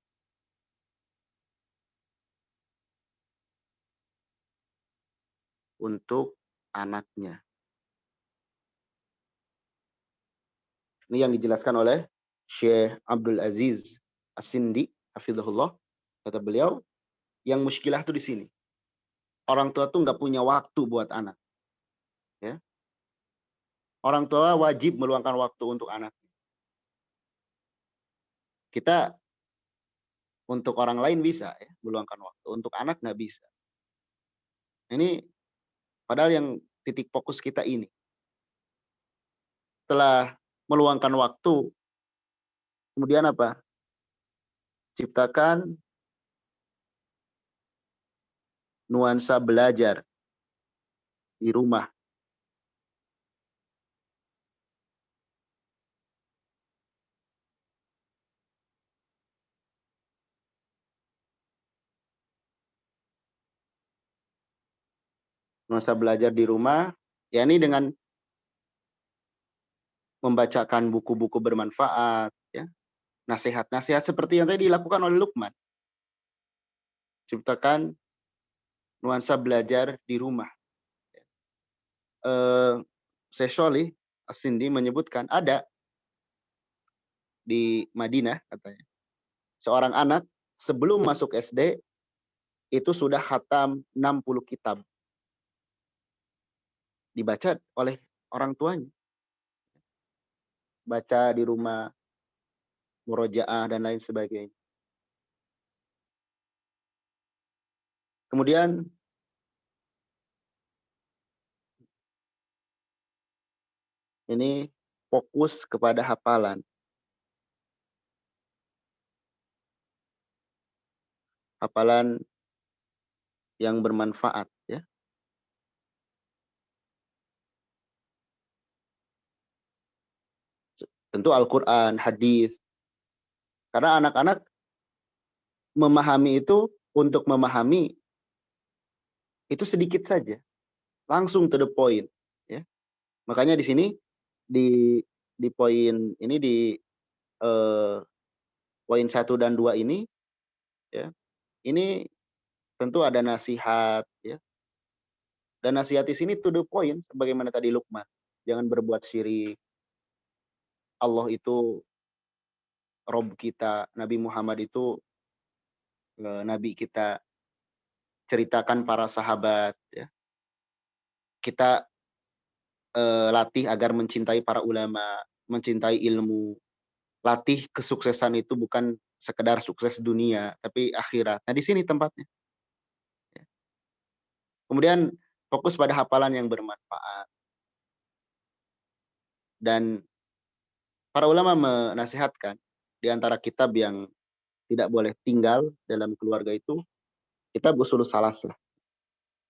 untuk anaknya. Ini yang dijelaskan oleh Syekh Abdul Aziz As-Sindi, hafizahullah. Kata beliau, yang muskilah tuh di sini. Orang tua tuh nggak punya waktu buat anak, ya. Orang tua wajib meluangkan waktu untuk anak. Kita untuk orang lain bisa, ya, meluangkan waktu. Untuk anak nggak bisa. Ini padahal yang titik fokus kita ini. Setelah meluangkan waktu, kemudian apa? Ciptakan nuansa belajar di rumah. Nuansa belajar di rumah, ya ini dengan membacakan buku-buku bermanfaat, ya. Nasihat-nasihat seperti yang tadi dilakukan oleh Lukman. Ciptakan nuansa belajar di rumah. Syekh Sholih As-Sindi menyebutkan ada di Madinah katanya. Seorang anak sebelum masuk SD itu sudah khatam 60 kitab. Dibaca oleh orang tuanya. Baca di rumah, murojaah dan lain sebagainya. Kemudian ini fokus kepada hafalan. Hafalan yang bermanfaat, ya. Tentu Al-Qur'an, hadis. Karena anak-anak memahami itu, untuk memahami itu sedikit saja, langsung to the point, ya. Makanya di sini di poin ini eh, poin 1 dan 2 ini, ya, ini tentu ada nasihat, ya. Dan nasihat di sini to the point sebagaimana tadi Luqman. Jangan berbuat syirik. Allah itu Rob kita, Nabi Muhammad itu nabi kita. Ceritakan para sahabat, ya. Kita latih agar mencintai para ulama, mencintai ilmu. Latih kesuksesan itu bukan sekedar sukses dunia, tapi akhirat. Nah, di sini tempatnya. Ya. Kemudian fokus pada hafalan yang bermanfaat. Dan para ulama menasihatkan di antara kitab yang tidak boleh tinggal dalam keluarga itu kitab usul salasah.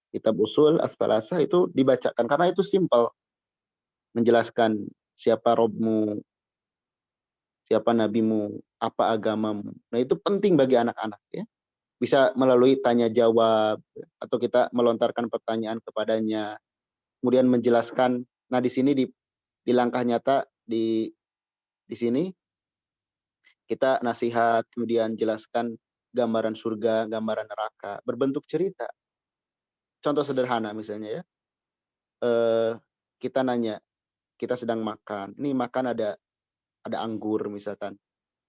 Kitab usul as-salasah itu dibacakan karena itu simpel menjelaskan siapa Robmu, siapa nabimu, apa agamamu. Nah, itu penting bagi anak-anak, ya. Bisa melalui tanya jawab atau kita melontarkan pertanyaan kepadanya, kemudian menjelaskan. Nah, di sini di langkah nyata di sini kita nasihat, kemudian jelaskan gambaran surga, gambaran neraka, berbentuk cerita. Contoh sederhana misalnya, ya. Eh, kita nanya, kita sedang makan. Ini makan ada anggur misalkan,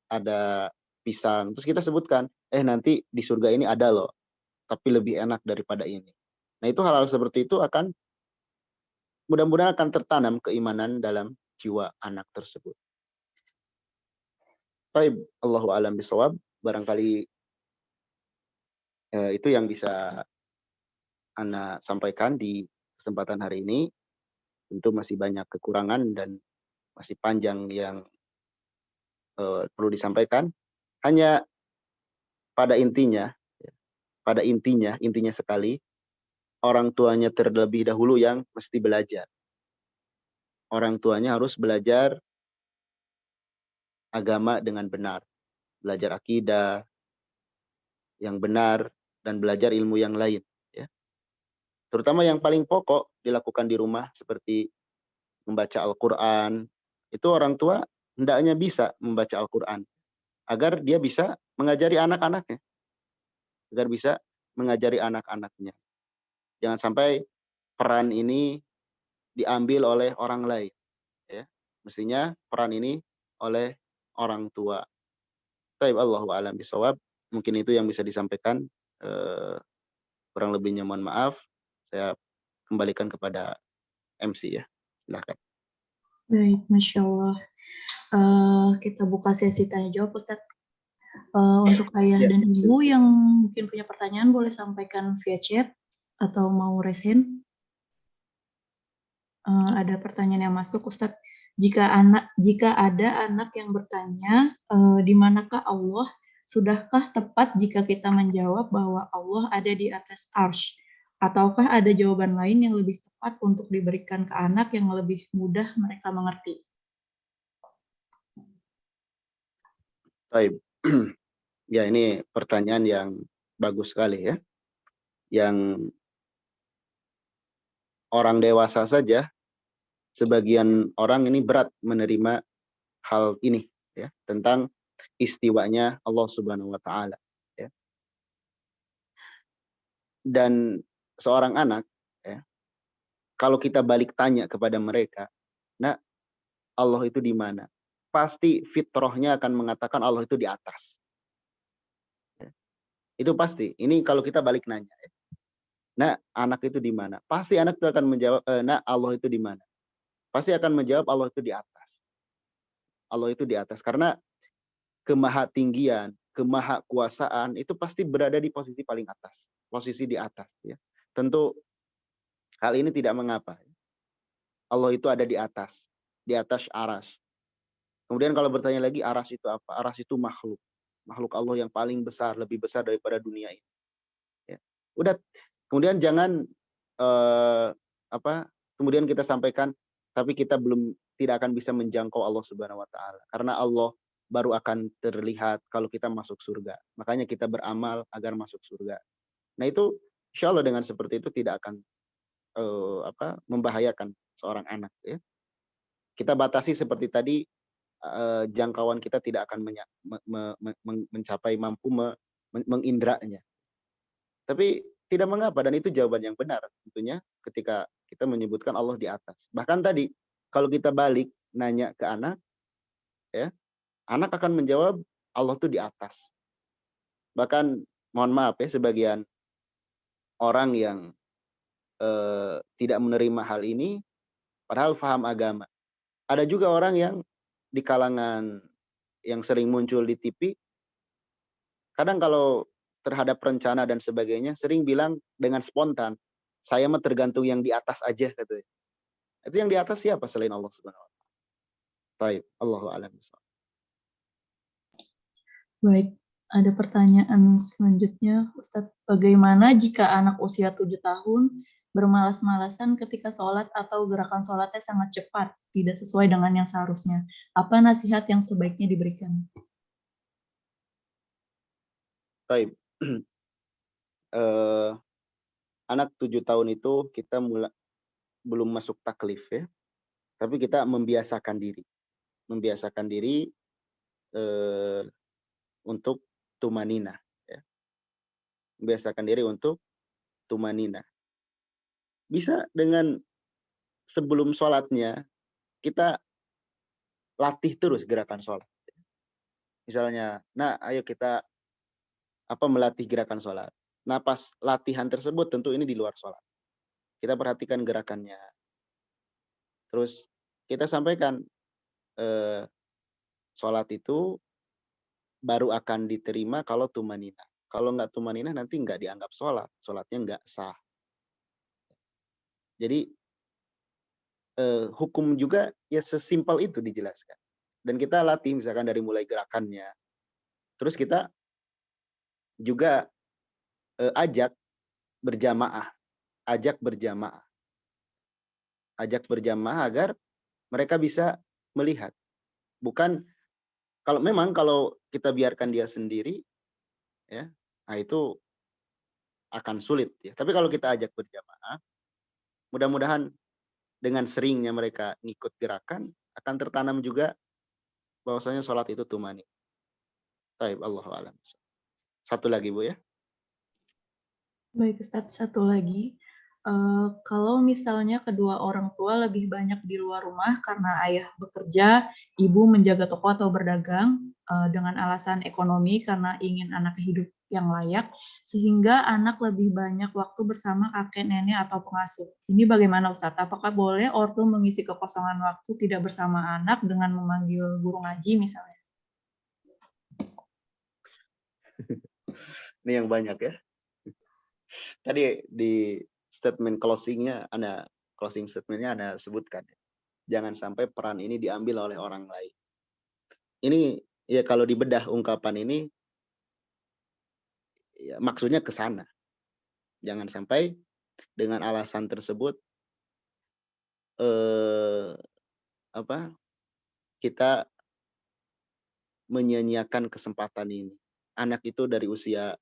ada pisang. Terus kita sebutkan, nanti di surga ini ada loh, tapi lebih enak daripada ini. Nah, itu hal-hal seperti itu akan mudah-mudahan akan tertanam keimanan dalam jiwa anak tersebut. Baik, Allahu a'lam bishawab. Barangkali itu yang bisa Ana sampaikan di kesempatan hari ini. Tentu masih banyak kekurangan dan masih panjang yang perlu disampaikan. Hanya pada intinya, intinya sekali, orang tuanya terlebih dahulu yang mesti belajar. Orang tuanya harus belajar agama dengan benar. Belajar akidah yang benar dan belajar ilmu yang lain. Ya. Terutama yang paling pokok dilakukan di rumah seperti membaca Al-Quran. Itu orang tua hendaknya bisa membaca Al-Quran agar dia bisa mengajari anak-anaknya. Agar bisa mengajari anak-anaknya. Jangan sampai peran ini diambil oleh orang lain. Ya. Mestinya peran ini oleh orang tua. Taib Allahu a'lam bishawab. Mungkin itu yang bisa disampaikan. Kurang lebihnya mohon maaf. Saya kembalikan kepada MC, ya. Silakan. Baik, Masya Allah. Kita buka sesi tanya jawab, Ustadz. Untuk ayah dan ibu yang mungkin punya pertanyaan boleh sampaikan via chat atau mau raise hand. Ada pertanyaan yang masuk, Ustadz. Jika ada anak yang bertanya, di manakah Allah? Sudahkah tepat jika kita menjawab bahwa Allah ada di atas arsy? Ataukah ada jawaban lain yang lebih tepat untuk diberikan ke anak yang lebih mudah mereka mengerti? Baik. Ya, ini pertanyaan yang bagus sekali, ya. Yang orang dewasa saja, sebagian orang ini berat menerima hal ini, ya, tentang istiwanya Allah Subhanahu wa taala, ya. Dan seorang anak, ya, kalau kita balik tanya kepada mereka, "Nah, Allah itu di mana?" Pasti fitrahnya akan mengatakan Allah itu di atas. Ya. Itu pasti. Ini kalau kita balik nanya, ya. Nah, anak itu di mana? Pasti anak itu akan menjawab, "Nah, Allah itu di mana?" Pasti akan menjawab Allah itu di atas. Allah itu di atas. Karena kemahatinggian, kemahakuasaan itu pasti berada di posisi paling atas. Posisi di atas, ya. Tentu hal ini tidak mengapa. Allah itu ada di atas aras. Kemudian kalau bertanya lagi, aras itu apa? Aras itu makhluk. Makhluk Allah yang paling besar, lebih besar daripada dunia ini. Ya. Udah, kemudian jangan kemudian kita sampaikan, tapi kita tidak akan bisa menjangkau Allah Subhanahu wa taala. Karena Allah baru akan terlihat kalau kita masuk surga. Makanya kita beramal agar masuk surga. Nah itu insya Allah dengan seperti itu tidak akan membahayakan seorang anak ya. Kita batasi seperti tadi, jangkauan kita tidak akan mencapai mampu mengindranya. Tapi tidak mengapa dan itu jawaban yang benar tentunya ketika kita menyebutkan Allah di atas. Bahkan tadi kalau kita balik nanya ke anak ya, anak akan menjawab Allah tuh di atas. Bahkan mohon maaf ya sebagian orang yang tidak menerima hal ini padahal paham agama. Ada juga orang yang di kalangan yang sering muncul di TV, kadang kalau terhadap rencana dan sebagainya sering bilang dengan spontan, saya mah tergantung yang di atas aja katanya. Itu yang di atas siapa selain Allah Subhanahu wa taala? Baik, Allahu a'lam bishawab. Baik, ada pertanyaan selanjutnya, Ustadz. Bagaimana jika anak usia 7 tahun bermalas-malasan ketika sholat atau gerakan sholatnya sangat cepat, tidak sesuai dengan yang seharusnya? Apa nasihat yang sebaiknya diberikan? Baik. Anak 7 tahun itu kita belum masuk taklif ya, tapi kita membiasakan diri. Membiasakan diri untuk tumanina ya. Membiasakan diri untuk tumanina. Bisa dengan sebelum sholatnya kita latih terus gerakan sholat. Misalnya, nah ayo kita melatih gerakan sholat. Nah pas latihan tersebut tentu ini di luar sholat. Kita perhatikan gerakannya. Terus kita sampaikan sholat itu baru akan diterima kalau tumanina. Kalau nggak tumanina nanti nggak dianggap sholat. Sholatnya nggak sah. Jadi hukum juga ya sesimpel itu dijelaskan. Dan kita latih misalkan dari mulai gerakannya. Terus kita juga ajak berjamaah. Ajak berjamaah. Ajak berjamaah agar mereka bisa melihat. Bukan kalau kita biarkan dia sendiri ya, nah itu akan sulit ya. Tapi kalau kita ajak berjamaah, mudah-mudahan dengan seringnya mereka ngikut gerakan akan tertanam juga bahwasanya sholat itu tumani. Baik, Allahu a'lam. Satu lagi Bu ya. Baik Ustadz, satu lagi. Kalau misalnya kedua orang tua lebih banyak di luar rumah karena ayah bekerja, ibu menjaga toko atau berdagang dengan alasan ekonomi karena ingin anak hidup yang layak, sehingga anak lebih banyak waktu bersama kakek nenek atau pengasuh. Ini bagaimana Ustadz? Apakah boleh ortu mengisi kekosongan waktu tidak bersama anak dengan memanggil guru ngaji misalnya? Ini yang banyak ya. Tadi di statement closing-nya closing statement-nya Anda sebutkan. Jangan sampai peran ini diambil oleh orang lain. Ini ya kalau dibedah ungkapan ini ya maksudnya ke sana. Jangan sampai dengan alasan tersebut kita menyia-nyiakan kesempatan ini. Anak itu dari usia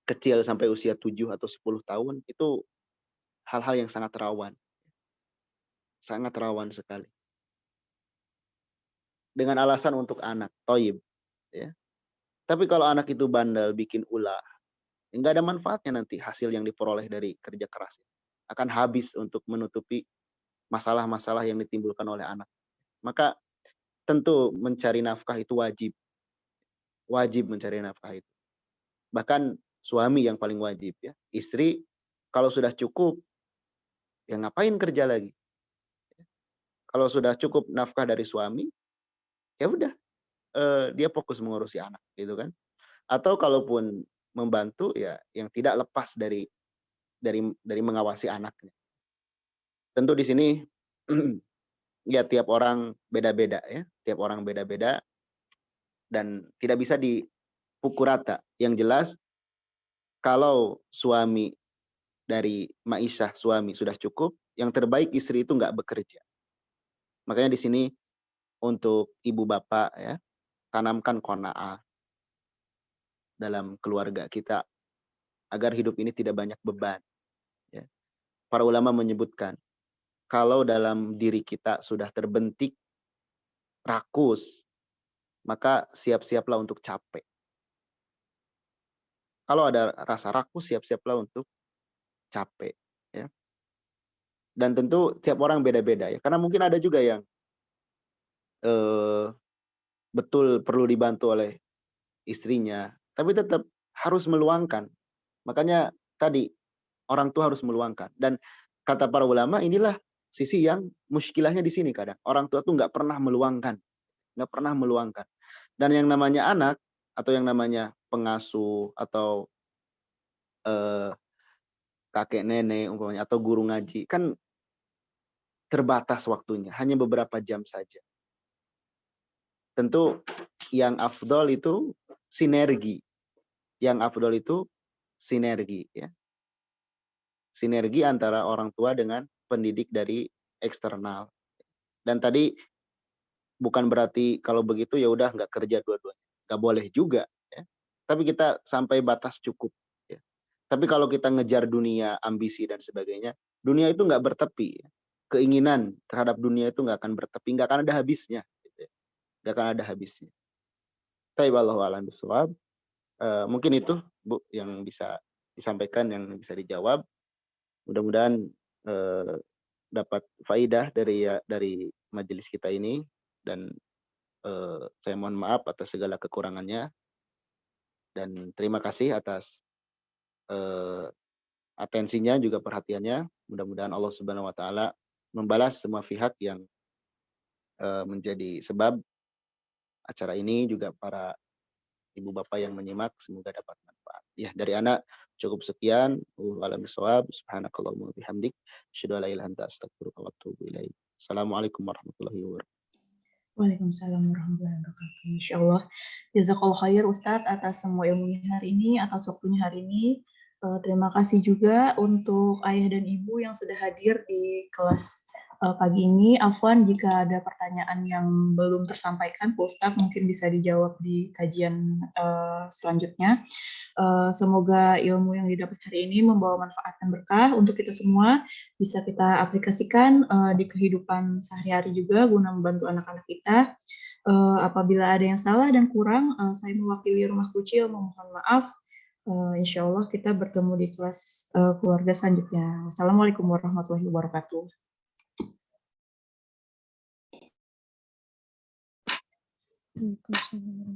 kecil sampai usia 7 atau 10 tahun itu hal-hal yang sangat rawan. Sangat rawan sekali. Dengan alasan untuk anak, toyib. Ya. Tapi kalau anak itu bandel, bikin ulah, nggak ada manfaatnya nanti hasil yang diperoleh dari kerja keras. Akan habis untuk menutupi masalah-masalah yang ditimbulkan oleh anak. Maka tentu mencari nafkah itu wajib. Wajib mencari nafkah itu. Bahkan suami yang paling wajib ya. Istri kalau sudah cukup, ya ngapain kerja lagi? Kalau sudah cukup nafkah dari suami, ya udah dia fokus mengurusi anak gitu kan. Atau kalaupun membantu ya yang tidak lepas dari mengawasi anaknya. Tentu di sini ya tiap orang beda-beda ya, tiap orang beda-beda dan tidak bisa dipukul rata. Yang jelas kalau suami dari ma'isyah suami sudah cukup, yang terbaik istri itu nggak bekerja. Makanya di sini untuk ibu bapak ya, tanamkan qanaah dalam keluarga kita agar hidup ini tidak banyak beban ya. Para ulama menyebutkan kalau dalam diri kita sudah terbentik rakus, maka siap-siaplah untuk capek. Kalau ada rasa rakus, siap-siaplah untuk capek ya. Dan tentu tiap orang beda-beda ya. Karena mungkin ada juga yang betul perlu dibantu oleh istrinya, tapi tetap harus meluangkan. Makanya tadi orang tua harus meluangkan. Dan kata para ulama inilah sisi yang muskilahnya di sini kadang. Orang tua tuh nggak pernah meluangkan, nggak pernah meluangkan. Dan yang namanya anak atau yang namanya pengasuh atau kakek nenek umpamanya atau guru ngaji kan terbatas waktunya, hanya beberapa jam saja. Tentu yang afdol itu sinergi. Yang afdol itu sinergi ya. Sinergi antara orang tua dengan pendidik dari eksternal. Dan tadi bukan berarti kalau begitu ya udah nggak kerja dua-duanya. Nggak boleh juga ya. Tapi kita sampai batas cukup ya. Tapi kalau kita ngejar dunia, ambisi dan sebagainya, dunia itu nggak bertepi. Ya. Keinginan terhadap dunia itu nggak akan bertepi, nggak akan ada habisnya. Gitu ya. Nggak akan ada habisnya. Wallahu a'lam bishawab. Mungkin itu Bu yang bisa disampaikan, yang bisa dijawab. Mudah-mudahan dapat faidah dari majelis kita ini dan saya mohon maaf atas segala kekurangannya dan terima kasih atas atensinya juga perhatiannya. Mudah-mudahan Allah Subhanahu wa taala membalas semua pihak yang menjadi sebab acara ini, juga para ibu bapak yang menyimak, semoga dapat manfaat. Ya, dari anak cukup sekian. Wallahu a'lam. Subhanakallahumma wa bihamdik, asyhadu an la ilaha illa anta astaghfiruka wa atubu ilaik. Assalamualaikum warahmatullahi wabarakatuh. Waalaikumsalam warahmatullahi wabarakatuh. Insyaallah. Jazakallah khair Ustadz atas semua ilmunya hari ini, atas waktunya hari ini. Terima kasih juga untuk ayah dan ibu yang sudah hadir di kelas pagi ini. Afwan, jika ada pertanyaan yang belum tersampaikan, Pak Ustadz mungkin bisa dijawab di kajian selanjutnya. Semoga ilmu yang didapat hari ini membawa manfaat dan berkah untuk kita semua, bisa kita aplikasikan di kehidupan sehari-hari juga guna membantu anak-anak kita. Apabila ada yang salah dan kurang, saya mewakili Rumah Kucil memohon maaf. Insya Allah kita bertemu di kelas keluarga selanjutnya. Wassalamualaikum warahmatullahi wabarakatuh. Waalaikumsalam.